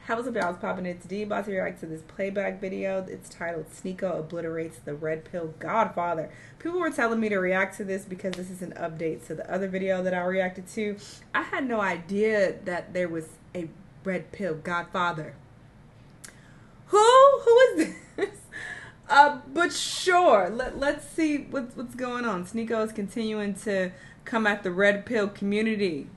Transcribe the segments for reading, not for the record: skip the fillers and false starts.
What's up, y'all? It's popping. It's D. About to react to this playback video. It's titled Sneako Obliterates the Red Pill Godfather. People were telling me to react to this because this is an update to the other video that I reacted to. I had no idea that there was a Red Pill Godfather. Who is this? But sure, let's see what's going on. Sneako is continuing to come at the Red Pill community.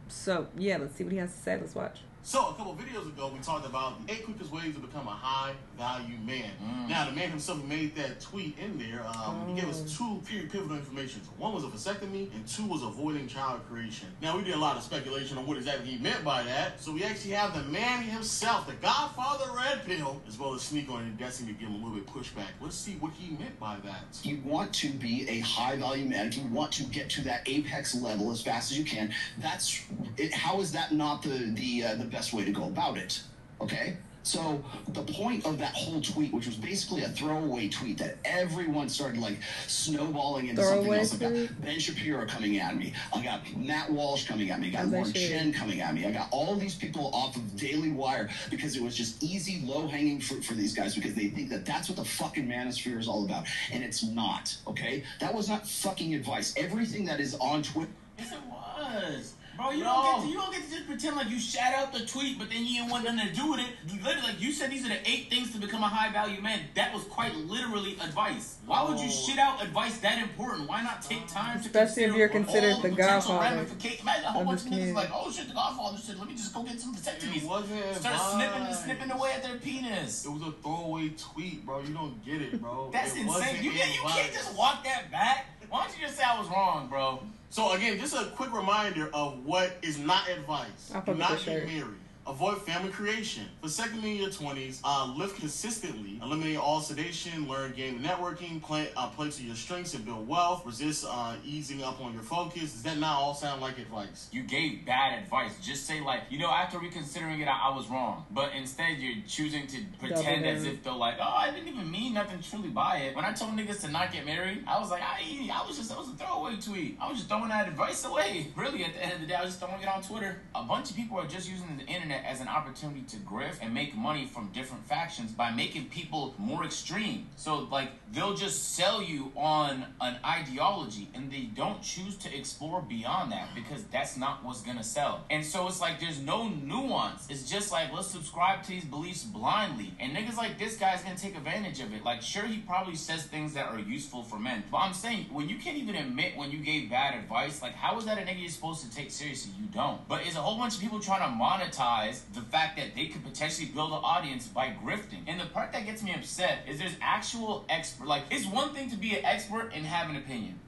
So yeah, let's see what he has to say. Let's watch. So, a couple of videos ago, we talked about the 8 quickest ways to become a high-value man. Now, the man himself made that tweet in there. He gave us 2 pivotal information. So 1 was a vasectomy, and 2 was avoiding child creation. Now, we did a lot of speculation on what exactly he meant by that. So, we actually have the man himself, the Godfather Red Pill, as well as Sneako, and guessing to give him a little bit pushback. Let's see what he meant by that. You want to be a high-value man. If you want to get to that apex level as fast as you can, that's it. How is that not the best way to go about it? Okay, so the point of that whole tweet, which was basically a throwaway tweet that everyone started like snowballing into something else. I got Ben Shapiro coming at me, I got Matt Walsh coming at me, I got Lauren Chen coming at me, I got all these people off of Daily Wire because it was just easy, low-hanging fruit for these guys because they think that that's what the fucking manosphere is all about, and it's not. Okay, that was not fucking advice. Everything that is on Twitter. Yes, it was. Bro, you don't get to just pretend like you shout out the tweet, but then you didn't want nothing to do with it. Literally, like you said, these are the 8 things to become a high-value man. That was quite literally advice. Why would you shit out advice that important? Why not take time to especially if you're considered the Godfather? Imagine a whole bunch of niggas like, oh shit, the Godfather shit. Let me just go get some vasectomies. Start snipping away at their penis. It was a throwaway tweet, bro. You don't get it, bro. That's insane. You can't just walk that back. Why don't you just say I was wrong, bro? So again, just a quick reminder of what is not advice. Do not get married. Avoid family creation. Vasectomy in your 20s. Live consistently. Eliminate all sedation. Learn game networking. Play to your strengths and build wealth. Resist easing up on your focus. Does that not all sound like advice? You gave bad advice. Just say like, you know, after reconsidering it, I was wrong. But instead, you're choosing to pretend as if though like, oh, I didn't even mean nothing truly by it. When I told niggas to not get married, I was like, that was a throwaway tweet. I was just throwing that advice away. Really, at the end of the day, I was just throwing it on Twitter. A bunch of people are just using the internet as an opportunity to grift and make money from different factions by making people more extreme. So like they'll just sell you on an ideology and they don't choose to explore beyond that because that's not what's gonna sell. And so it's like there's no nuance. It's just like let's subscribe to these beliefs blindly. And niggas like this guy's gonna take advantage of it. Like sure, he probably says things that are useful for men. But I'm saying when you can't even admit when you gave bad advice, like how is that a nigga you're supposed to take seriously? You don't. But it's a whole bunch of people trying to monetize the fact that they could potentially build an audience by grifting. And the part that gets me upset is there's actual expert. Like, it's one thing to be an expert and have an opinion.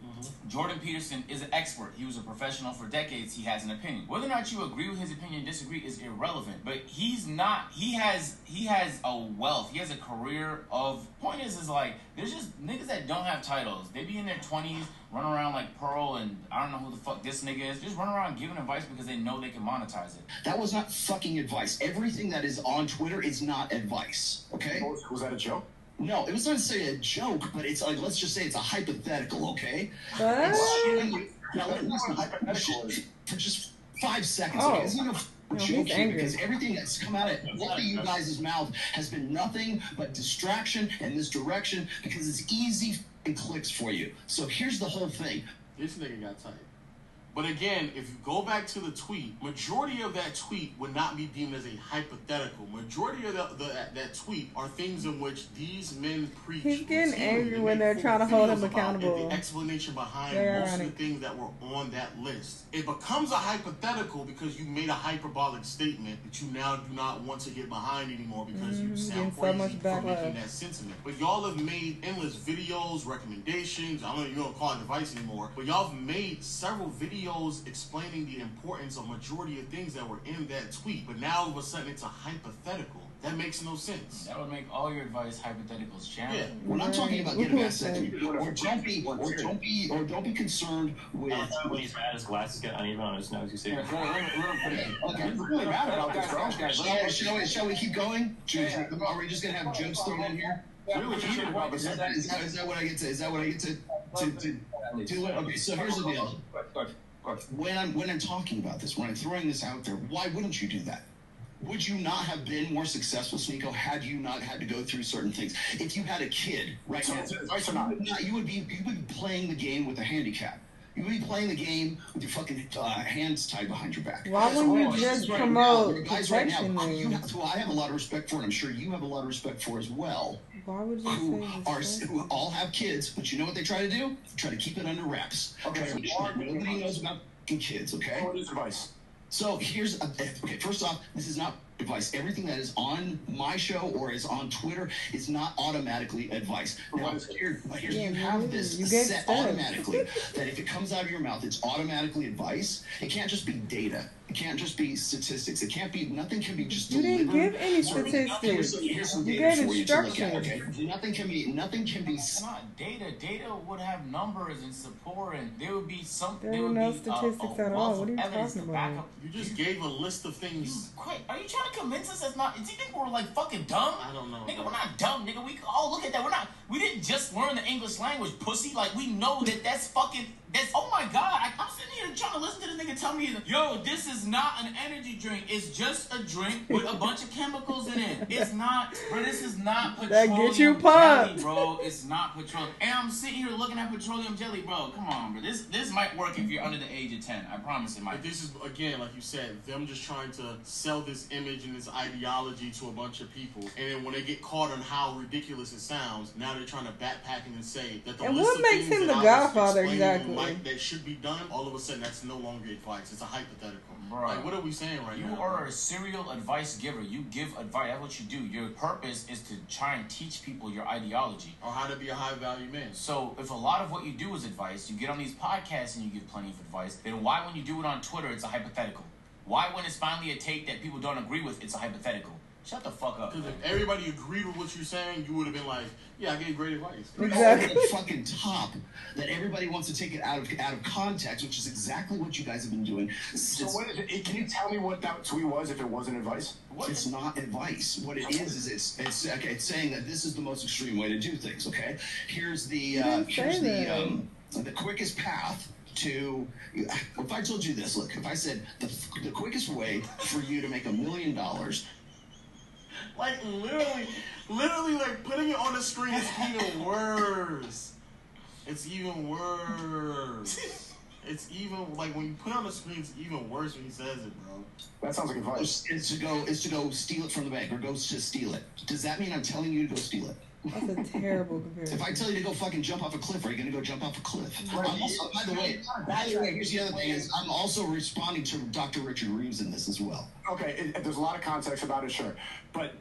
Jordan Peterson is an expert. He was a professional for decades. He has an opinion. Whether or not you agree with his opinion, disagree is irrelevant. But he's not. He has a wealth. He has a career of. Point is like there's just niggas that don't have titles. They be in their 20s, run around like Pearl, and I don't know who the fuck this nigga is. Just run around giving advice because they know they can monetize it. That was not fucking advice. Everything that is on Twitter is not advice. Okay? Was that a joke? No, it was not to say a joke, but it's like, let's just say it's a hypothetical, okay? What? For just 5 seconds, okay? It's not a joke here because everything that's come out of both of you guys' mouth has been nothing but distraction and misdirection because it's easy and clicks for you. So here's the whole thing. This nigga got tight. But again, if you go back to the tweet, majority of that tweet would not be deemed as a hypothetical. Majority of that tweet are things in which these men preach. He's getting angry when they're trying to hold him accountable. The explanation behind most of the things that were on that list. It becomes a hypothetical because you made a hyperbolic statement that you now do not want to get behind anymore because you sound crazy for making that sentiment. But y'all have made endless videos, recommendations. I don't know if you don't call it advice anymore, but y'all have made several videos explaining the importance of majority of things that were in that tweet, but now all of a sudden it's a hypothetical. That makes no sense. That would make all your advice hypotheticals, Shanell. Yeah. When I'm talking about getting a vasectomy, or don't be concerned with. When he's mad, his glasses get uneven on his nose. You see? Okay, I'm really mad about this, bro. Shall we keep going? Are we just gonna have jokes thrown in here? Is that what I get to? Is that what I get to do? Okay, so here's the deal. When I'm talking about this, when I'm throwing this out there, why wouldn't you do that? would you not have been more successful, Sneako, had you not had to go through certain things? If you had a kid right now, you would be playing the game with a handicap. You would be playing the game with your fucking hands tied behind your back. Why wouldn't you just promote protection? Who I have a lot of respect for, and I'm sure you have a lot of respect for as well. Why would you who all have kids, but you know what they try to do? Try to keep it under wraps. Okay, nobody knows about kids, okay? What is advice? So here's, okay, first off, this is not advice. Everything that is on my show or is on Twitter is not automatically advice. Now, you have this set automatically that if it comes out of your mouth, it's automatically advice. It can't just be data. It can't just be statistics. It can't be, nothing can be just you delivered. You didn't give any statistics. Here's some you data gave for you to look at, instructions. okay? Nothing can be. It's not data. Data would have numbers and support, and there would be some. There were no statistics at all. What are you talking about? You just gave a list of things. Are you trying to convince us that's not? Do you think we're like fucking dumb? I don't know. Nigga, we're not dumb, nigga. We all look at that. We didn't just learn the English language, pussy. Like, we know that's fucking. Oh my god, I'm sitting here trying to listen to this nigga tell me, yo, this is not an energy drink. It's just a drink with a bunch of chemicals in it. It's not, bro, this is not petroleum that get you pumped. jelly, bro. It's not petroleum. And I'm sitting here looking at petroleum jelly, bro. Come on, bro. This might work if you're under the age of 10. I promise it might. But this is, again, like you said, them just trying to sell this image and this ideology to a bunch of people. And then when they get caught on how ridiculous it sounds, now they're trying to backpack and say that the and list what of makes things him that the I was Godfather exactly? Like, that should be done, all of a sudden that's no longer advice. It's a hypothetical. Bro, like, what are we saying right now? You are a serial advice giver. You give advice. That's what you do. Your purpose is to try and teach people your ideology. Or how to be a high value man. So if a lot of what you do is advice, you get on these podcasts and you give plenty of advice, then why when you do it on Twitter, it's a hypothetical? Why when it's finally a take that people don't agree with, it's a hypothetical? Shut the fuck up. Because if everybody agreed with what you're saying, you would have been like, yeah, I gave great advice. Exactly. The fucking top that everybody wants to take it out of context, which is exactly what you guys have been doing. So what is it? Can you tell me what that tweet was if it wasn't advice? It's not advice. What it is it's saying that this is the most extreme way to do things. Okay, here's the quickest path to. If I told you this, look, if I said the quickest way for you to make $1 million. Like, literally, like, putting it on the screen is even worse. It's even worse. It's even, like, when you put it on the screen, it's even worse when he says it, bro. That sounds like advice. Is to go steal it from the bank, or go to steal it. Does that mean I'm telling you to go steal it? That's a terrible comparison. If I tell you to go fucking jump off a cliff, are you going to go jump off a cliff? By the way, here's the other thing is I'm also responding to Dr. Richard Reeves in this as well. Okay, there's a lot of context about it, sure. But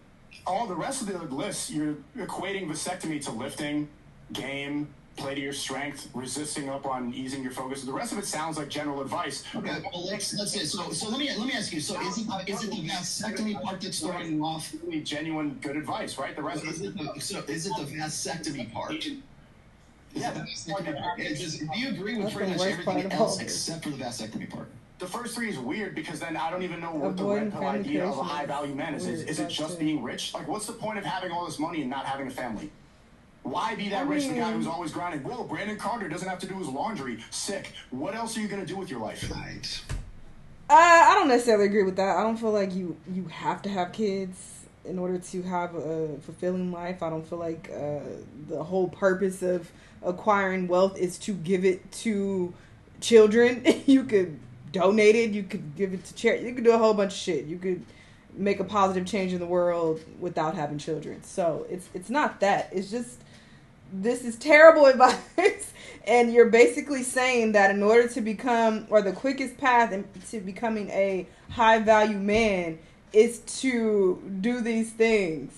all the rest of the lists, you're equating vasectomy to lifting, game, play to your strength, resisting up on easing your focus. The rest of it sounds like general advice. Okay, well, let's say so. Let me ask you. So is it the vasectomy part that's throwing off? Genuine good advice, right? The rest of it. So is it the vasectomy part? Yeah. Do you agree with pretty much everything else except for the vasectomy part? The first three is weird because then I don't even know what the red pill idea of a high value man is. Is it just being rich? Like, what's the point of having all this money and not having a family? Why be that rich? The guy who's always grinding. Whoa, Brandon Carter doesn't have to do his laundry. Sick. What else are you going to do with your life? Right. I don't necessarily agree with that. I don't feel like you have to have kids in order to have a fulfilling life. I don't feel like the whole purpose of acquiring wealth is to give it to children. You could donate it. You could give it to charity. You could do a whole bunch of shit. You could make a positive change in the world without having children. So it's not that. It's just, this is terrible advice. And you're basically saying that in order to become, or the quickest path to becoming a high value man is to do these things.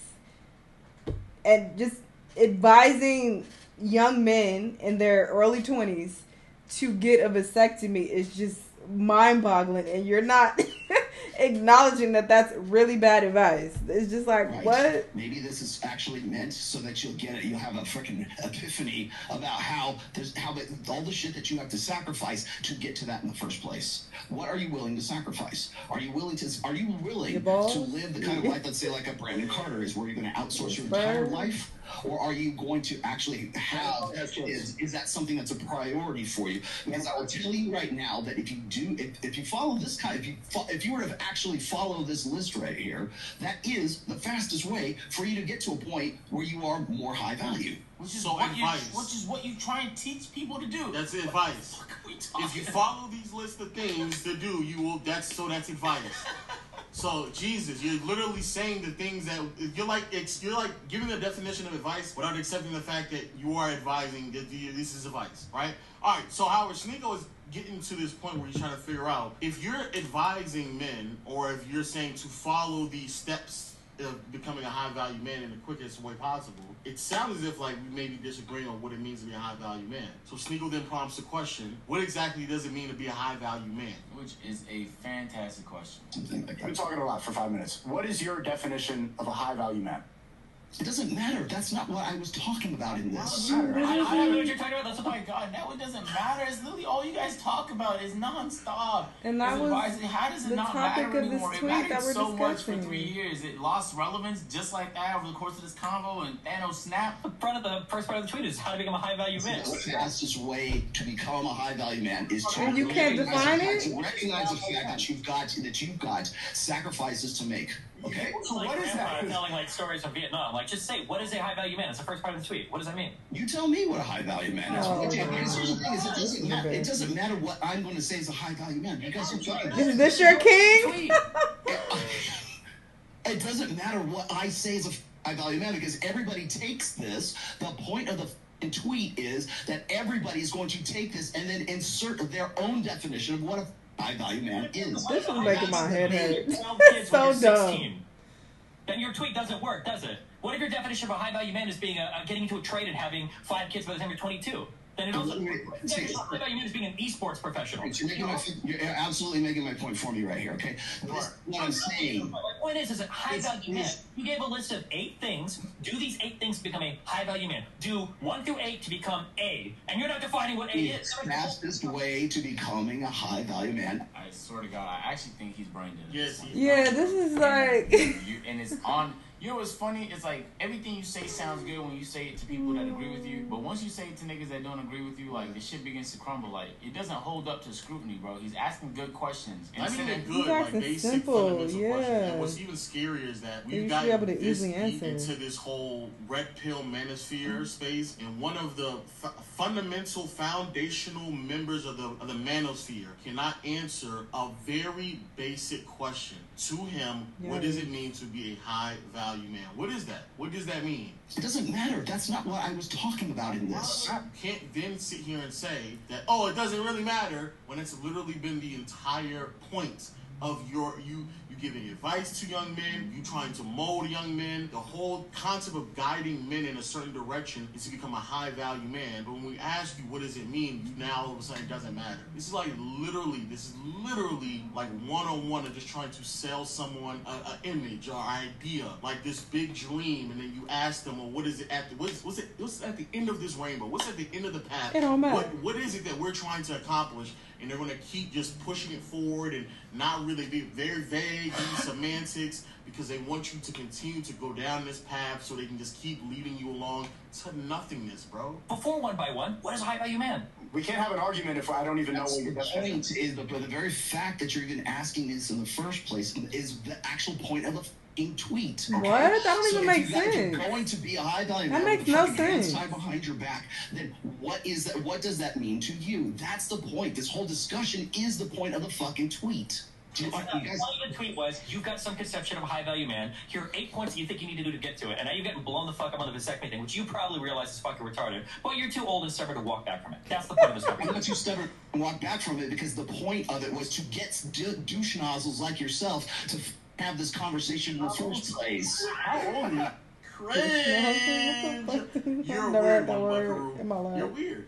And just advising young men in their early 20s to get a vasectomy is just mind-boggling, and you're not acknowledging that that's really bad advice. It's just like, right. What? Maybe this is actually meant so that you'll get it. You'll have a freaking epiphany about how all the shit that you have to sacrifice to get to that in the first place. What are you willing to sacrifice? Are you willing to live the kind of life, let's say, like a Brandon Carter is, where you're going to outsource your entire life? Or are you going to actually have, is that something that's a priority for you? Because I will tell you right now that if you follow this kind, if you were to to actually follow this list right here, that is the fastest way for you to get to a point where you are more high value. Which is what you try and teach people to do. That's advice. If you follow these lists of things to do, you will. That's advice. So Jesus, you're literally saying the things that you're like giving the definition of advice without accepting the fact that you are advising that this is advice, right? All right. So Howard, Sneako is getting to this point where he's trying to figure out if you're advising men or if you're saying to follow these steps of becoming a high value man in the quickest way possible. It sounds as if like we may be disagreeing on what it means to be a high value man. So Sneako then prompts the question, what exactly does it mean to be a high value man? Which is a fantastic question. We've been talking a lot for 5 minutes. What is your definition of a high value man? It doesn't matter. That's not what I was talking about in this. I don't know what you're talking about. That's, oh my God, that one doesn't matter. It's literally all you guys talk about is nonstop. And that was how does it the not topic matter of anymore? this It tweet mattered that we're so much for discussing. 3 years. It lost relevance just like that over the course of this convo, and Thanos snapped. The first part of the tweet is how to become a high value man. The fastest way to become a high value man is to And you can't define it? To recognize the fact that you've got sacrifices to make. Okay. So Like what is that? telling like stories from Vietnam. Like, just say, what is a high value man? It's the first part of the tweet. What does that mean? You tell me what a high value man is. Oh, Here's the thing: it doesn't matter what I'm going to say is a high value man. You guys are fucking. Is this your king? It doesn't matter what I say is a high value man because everybody takes this. The point of the tweet is that everybody is going to take this and then insert their own definition of what a high value man is. This is making my head hurt. 12 kids So when you're 16. dumb. Then your tweet doesn't work, does it? What if your definition of a high value man is being getting into a trade and having 5 kids by the time you're 22? Then it also high value man is being an esports professional. You're absolutely making my point for me right here. Okay, what I'm saying. My point is a high value man. You gave a list of 8 things. Do these 8 things to become a high value man. Do 1 through 8 to become A, and you're not defining what A is. The fastest way to becoming a high value man. I swear to God, I actually think he's brain dead. Yes. Yeah, this is like. And it's on. You know what's funny? It's like everything you say sounds good when you say it to people that agree with you, but once you say it to niggas that don't agree with you, like the shit begins to crumble. Like it doesn't hold up to scrutiny, bro. He's asking good questions. I mean, they're good, like basic simple, fundamental yeah. questions. And what's even scarier is that we've should gotten be able to this easily deep answer. into this whole red pill manosphere space, and one of the fundamental, foundational members of the manosphere cannot answer a very basic question to him. Yeah. What does it mean to be a high value man? What is that? What does that mean? It doesn't matter. That's not what I was talking about in this. You can't then sit here and say that, oh, it doesn't really matter, when it's literally been the entire point of you giving advice to young men, you trying to mold young men. The whole concept of guiding men in a certain direction is to become a high value man. But when we ask you what does it mean, you now all of a sudden it doesn't matter. This is literally like one-on-one of just trying to sell someone an image or idea, like this big dream, and then you ask them, well, what is it at the what's at the end of this rainbow? What's at the end of the path? It don't matter. What is it that we're trying to accomplish? And they're going to keep just pushing it forward and not really be very vague in semantics because they want you to continue to go down this path so they can just keep leading you along to nothingness, bro. Before 1 by 1, what is a high value man? We can't have an argument if I don't even know what your definition Point is, but the very fact that you're even asking this in the first place is the actual point of the tweet. What? That don't So even if make you guys are sense. going to be a high value That man makes with no fucking hands sense. tied behind your back, then what is that? What does that mean to you? That's the point. This whole discussion is the point of the fucking tweet. The point of the tweet was, you've got some conception of a high value man. Here are 8 points that you think you need to do to get to it, and now you're getting blown the fuck up on the vasectomy thing, which you probably realize is fucking retarded, but you're too old and stubborn to walk back from it. That's the point of this I'm conversation. not too stubborn to walk back from it because the point of it was to get douche nozzles like yourself to have this conversation in the first place. How old are you? Cringe. You're I've never heard weird, that word Buckaroo. in my life. You're weird.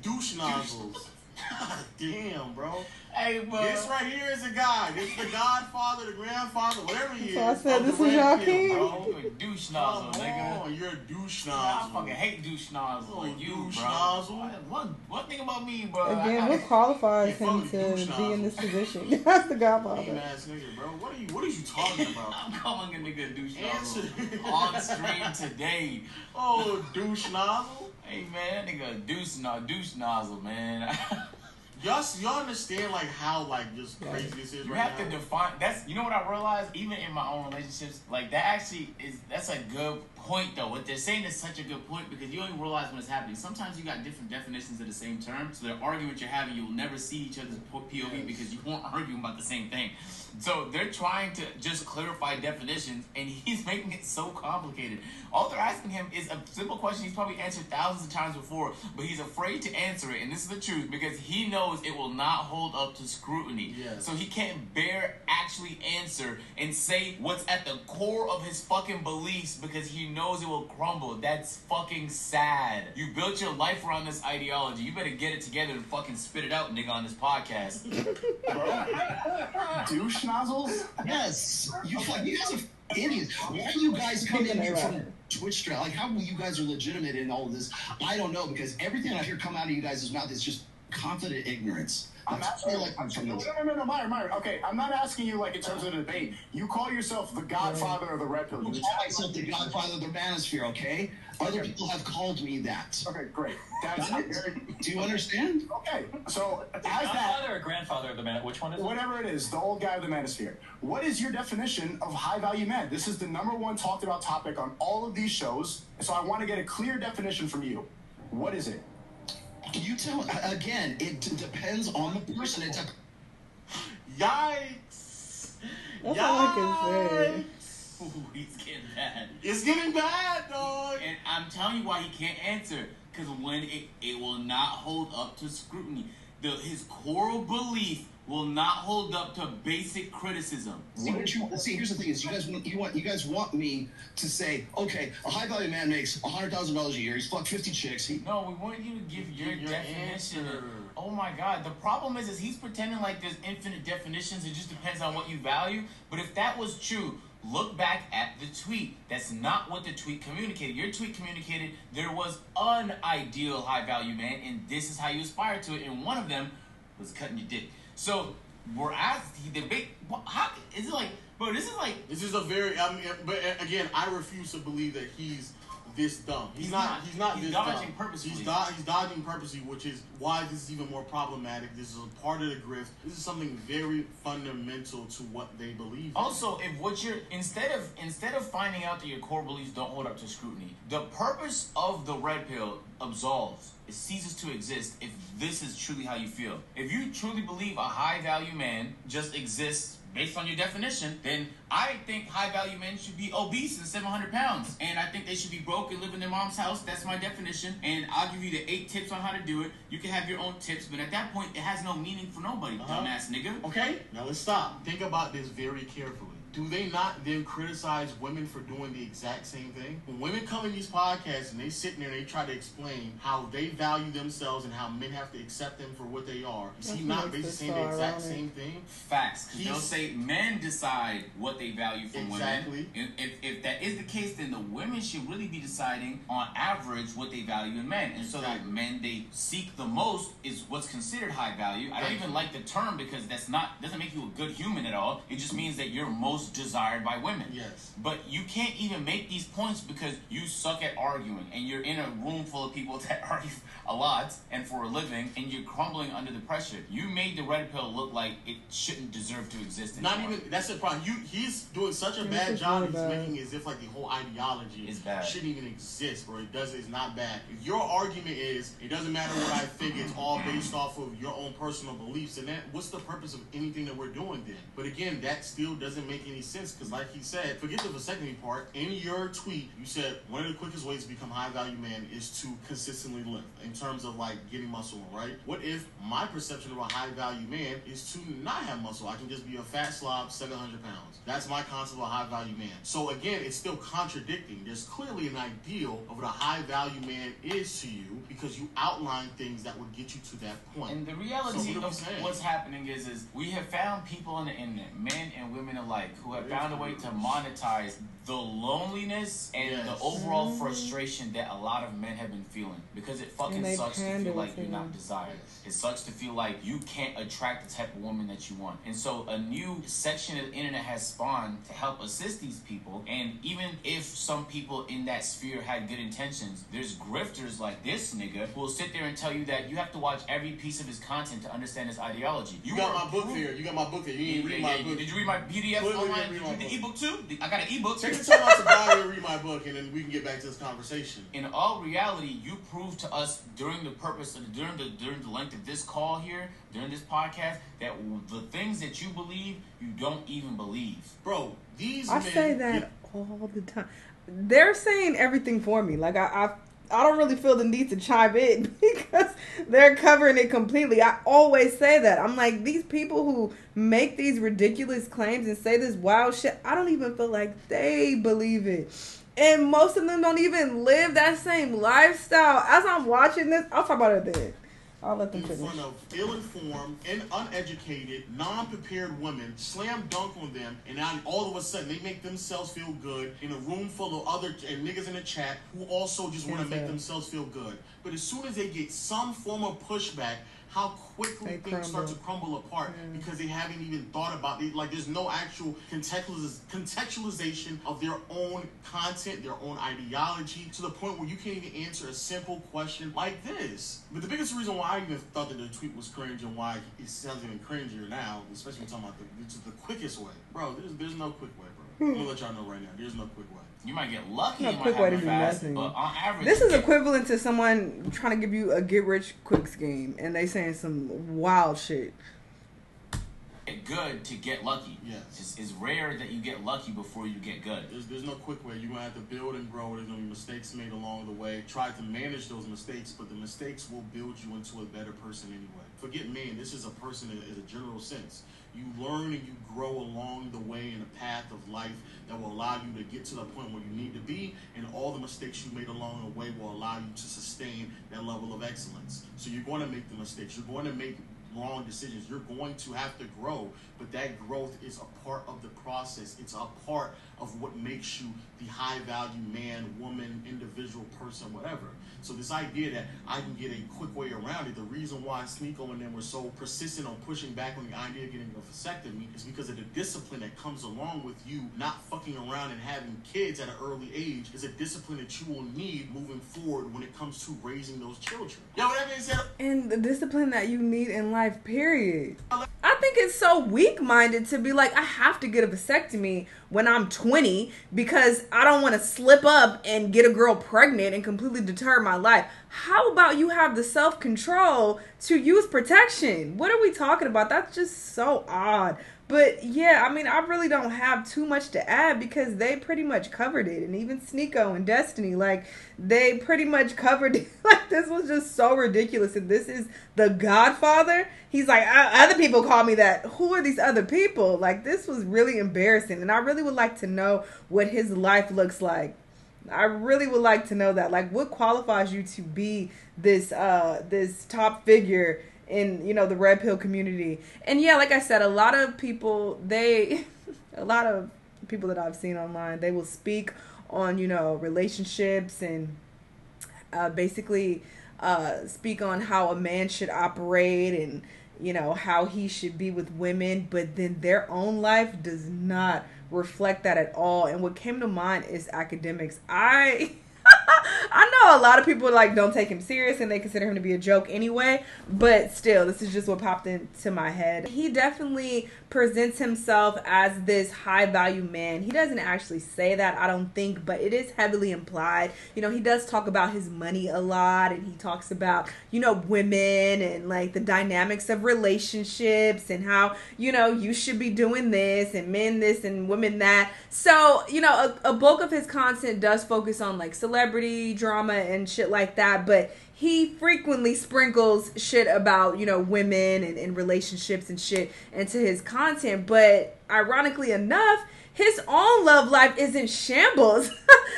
Douche nozzles. God damn, bro. Hey, bro. This right here is a guy. This is the godfather, the grandfather, whatever he is. So I said, of this the is red y'all pill, king? bro. You a douche nozzle, Come nigga. on, you're a douche I nozzle. fucking hate douche nozzle. Oh, Like you, douche bro. nozzle. One thing about me, bro. Again, what qualifies him to be in this position? That's the Lame godfather. ass nigga, bro. What are you talking about? I'm calling a nigga a douche Answer. nozzle on stream today. Oh, douche nozzle. Hey man, that nigga a douche nozzle, man. Y'all understand like how like just crazy this is You right have now? to define. That's you know what I realized. Even in my own relationships, like that actually that's a good point though. What they're saying is such a good point because you don't even realize when it's happening. Sometimes you got different definitions of the same term. So the argument you're having, you'll never see each other's POV because you won't argue about the same thing. So they're trying to just clarify definitions, and he's making it so complicated. All they're asking him is a simple question he's probably answered thousands of times before, but he's afraid to answer it. And this is the truth because he knows it will not hold up to scrutiny. Yes. So he can't actually answer and say what's at the core of his fucking beliefs because he knows it will crumble. That's fucking sad. You built your life around this ideology. You better get it together and fucking spit it out, nigga, on this podcast. Douche nozzles? Yes. You guys are idiots. Why are you guys coming in here from Twitch stream? Like, how you guys are legitimate in all of this? I don't know, because everything I hear come out of you guys' mouth is just confident ignorance. I'm asking no, Myron. Okay, I'm not asking you like in terms of the debate. You call yourself the godfather of the red pill. I call myself the godfather of the manosphere, okay? Other people have called me that. Okay, great. Do you understand? Okay, so as godfather or grandfather of the man, which one is it? Whatever it is, the old guy of the manosphere. What is your definition of high value man? This is the #1 talked about topic on all of these shows, so I want to get a clear definition from you. What is it? You tell again. It depends on the person. Yikes! That's all I can say. Ooh, he's getting bad. It's getting bad, dog. And I'm telling you why he can't answer. Because when it will not hold up to scrutiny. His core belief will not hold up to basic criticism. See, here's the thing: is you guys want me to say, okay, a high value man makes $100,000 a year. He's fucked 50 chicks. No, we want you to give your definition. Oh my God! The problem is he's pretending like there's infinite definitions. It just depends on what you value. But if that was true, look back at the tweet. That's not what the tweet communicated. Your tweet communicated there was an ideal high value man, and this is how you aspire to it. And one of them was cutting your dick. So we're asked the debate. How is it like? Bro, this is a very. But again, I refuse to believe that he's this dumb. He's not He's this dodging dumb. purposely. He's dodging purposely, which is why this is even more problematic. This is a part of the grift. This is something very fundamental to what they believe. Also, if what you're instead of finding out that your core beliefs don't hold up to scrutiny, the purpose of the red pill absolves. It ceases to exist if this is truly how you feel. If you truly believe a high value man just exists based on your definition, then I think high value men should be obese and 700 pounds. And I think they should be broke and live in their mom's house. That's my definition. And I'll give you the 8 tips on how to do it. You can have your own tips, but at that point, it has no meaning for nobody, dumbass nigga. Okay, now let's stop. Think about this very carefully. Do they not then criticize women for doing the exact same thing? When women come in these podcasts and they sit there and they try to explain how they value themselves and how men have to accept them for what they are, is he not basically saying the exact same thing? Facts. They'll say men decide what they value from women. If that is the case, then the women should really be deciding on average what they value in men. And so the men they seek the most is what's considered high value. I don't even like the term because doesn't make you a good human at all. It just means that you're most desired by women. Yes. But you can't even make these points because you suck at arguing and you're in a room full of people that argue a lot and for a living and you're crumbling under the pressure. You made the red pill look like it shouldn't deserve to exist anymore. Not even, that's the problem. He's doing such a bad job, he's making it as if like the whole ideology shouldn't even exist, bro. It's not bad. If your argument is, it doesn't matter what I think, it's all based off of your own personal beliefs, and what's the purpose of anything that we're doing then? But again, that still doesn't make any sense because like he said, forget the vasectomy part, in your tweet you said one of the quickest ways to become high value man is to consistently lift in terms of like getting muscle on, right? What if my perception of a high value man is to not have muscle? I can just be a fat slob, 700 pounds. That's my concept of a high value man. So again, it's still contradicting. There's clearly an ideal of what a high value man is to you because you outline things that would get you to that point. And the reality of what's happening is we have found people on the internet, men and women alike, who have found a way to monetize the loneliness and the overall frustration that a lot of men have been feeling, because it fucking sucks to feel like you're not desired. It sucks to feel like you can't attract the type of woman that you want. And so a new section of the internet has spawned to help assist these people. And even if some people in that sphere had good intentions, there's grifters like this nigga who will sit there and tell you that you have to watch every piece of his content to understand his ideology. You got my book there. You got my book there. You didn't read my book. Did you read my PDF online? Did you read the ebook too? I got an ebook. Take the time out to buy it and read my book, and then we can get back to this conversation. In all reality, you proved to us during the purpose of during the length of this call here, during this podcast, that the things that you believe, you don't even believe. Bro, these I men, say that all the time. They're saying everything for me. Like I don't really feel the need to chime in because they're covering it completely. I always say that. I'm like, these people who make these ridiculous claims and say this wild shit, I don't even feel like they believe it. And most of them don't even live that same lifestyle. As I'm watching this, I'll talk about it then. I'll let them finish. In front of ill-informed and uneducated, non-prepared women, slam dunk on them, and now all of a sudden they make themselves feel good in a room full of other and niggas in the chat who also just want to make themselves feel good. But as soon as they get some form of pushback, how quickly things start to crumble apart because they haven't even thought about it. Like, there's no actual contextualization of their own content, their own ideology, to the point where you can't even answer a simple question like this. But the biggest reason why I even thought that the tweet was cringe and why it sounds even cringier now, especially when talking about the quickest way. Bro, there's no quick way, bro. I'm gonna let y'all know right now. There's no quick way. You might get lucky. No quick way to do nothing. But on average, this is equivalent to someone trying to give you a get rich quick scheme, and they saying some wild shit. It's good to get lucky. Yes, it's rare that you get lucky before you get good. There's no quick way. You're gonna have to build and grow. There's gonna be mistakes made along the way. Try to manage those mistakes, but the mistakes will build you into a better person anyway. Forget man. This is a person in a general sense. You learn and you grow along the way in a path of life that will allow you to get to the point where you need to be, and all the mistakes you made along the way will allow you to sustain that level of excellence. So you're going to make the mistakes. You're going to make wrong decisions. You're going to have to grow, but that growth is a part of the process. It's a part of what makes you the high-value man, woman, individual, person, whatever. So this idea that I can get a quick way around it, the reason why Sneako and them were so persistent on pushing back on the idea of getting a vasectomy is because of the discipline that comes along with you not fucking around and having kids at an early age is a discipline that you will need moving forward when it comes to raising those children. Yeah, what that being said. And the discipline that you need in life, period. I think it's so weak-minded to be like, I have to get a vasectomy when I'm 20 because I don't want to slip up and get a girl pregnant and completely deter my life. How about you have the self-control to use protection? What are we talking about? That's just so odd. But yeah, I mean, I really don't have too much to add because they pretty much covered it. And even Sneako and Destiny, like, they pretty much covered it. Like, this was just so ridiculous. And this is the Godfather. He's like, other people call me that. Who are these other people? Like, this was really embarrassing. And I really would like to know what his life looks like. I really would like to know that. Like, what qualifies you to be this this top figure in, you know, the red pill community? And yeah, like I said, a lot of people that I've seen online, they will speak on, you know, relationships and basically speak on how a man should operate and, you know, how he should be with women, but then their own life does not reflect that at all. And what came to mind is academics. I know a lot of people like don't take him serious and they consider him to be a joke anyway, but still, this is just what popped into my head. He definitely presents himself as this high value man. He doesn't actually say that, I don't think, but it is heavily implied. You know, he does talk about his money a lot, and he talks about, you know, women and like the dynamics of relationships and how, you know, you should be doing this and men this and women that. So, you know, a bulk of his content does focus on like celebrity drama and shit like that, but he frequently sprinkles shit about, you know, women and relationships and shit into his content. But ironically enough, his own love life is in shambles.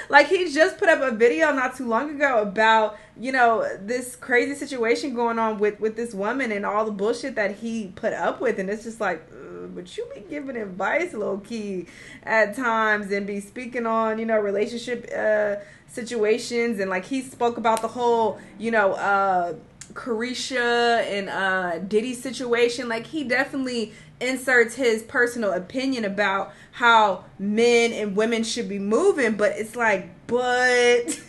Like, he just put up a video not too long ago about, you know, this crazy situation going on with this woman and all the bullshit that he put up with. And it's just like, but you be giving advice low key at times and be speaking on, you know, relationship situations. And like he spoke about the whole, you know, Carisha and Diddy situation. Like he definitely inserts his personal opinion about how men and women should be moving, but it's like, but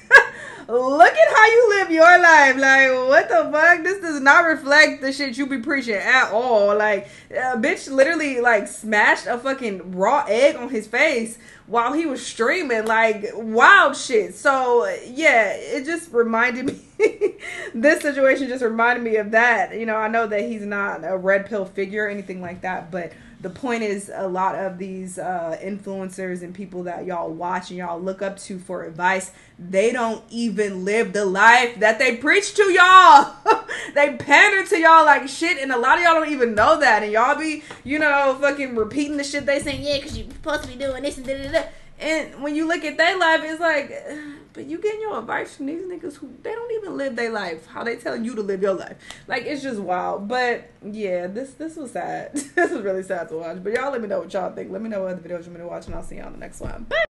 look at how you live your life. Like, what the fuck? This does not reflect the shit you be preaching at all. Like, a bitch literally, like, smashed a fucking raw egg on his face while he was streaming. Like, wild shit. So, yeah, it just reminded me, this situation just reminded me of that. You know, I know that he's not a red pill figure or anything like that, but the point is, a lot of these influencers and people that y'all watch and y'all look up to for advice, they don't even live the life that they preach to y'all. They pander to y'all like shit, and a lot of y'all don't even know that. And y'all be, you know, fucking repeating the shit they saying, yeah, because you're supposed to be doing this and da-da-da. And when you look at their life, it's like, but you getting your advice from these niggas who, they don't even live their life how they telling you to live your life. Like, it's just wild. But yeah, this was sad. This was really sad to watch. But y'all let me know what y'all think. Let me know what other videos you want me to watch, and I'll see y'all on the next one. Bye.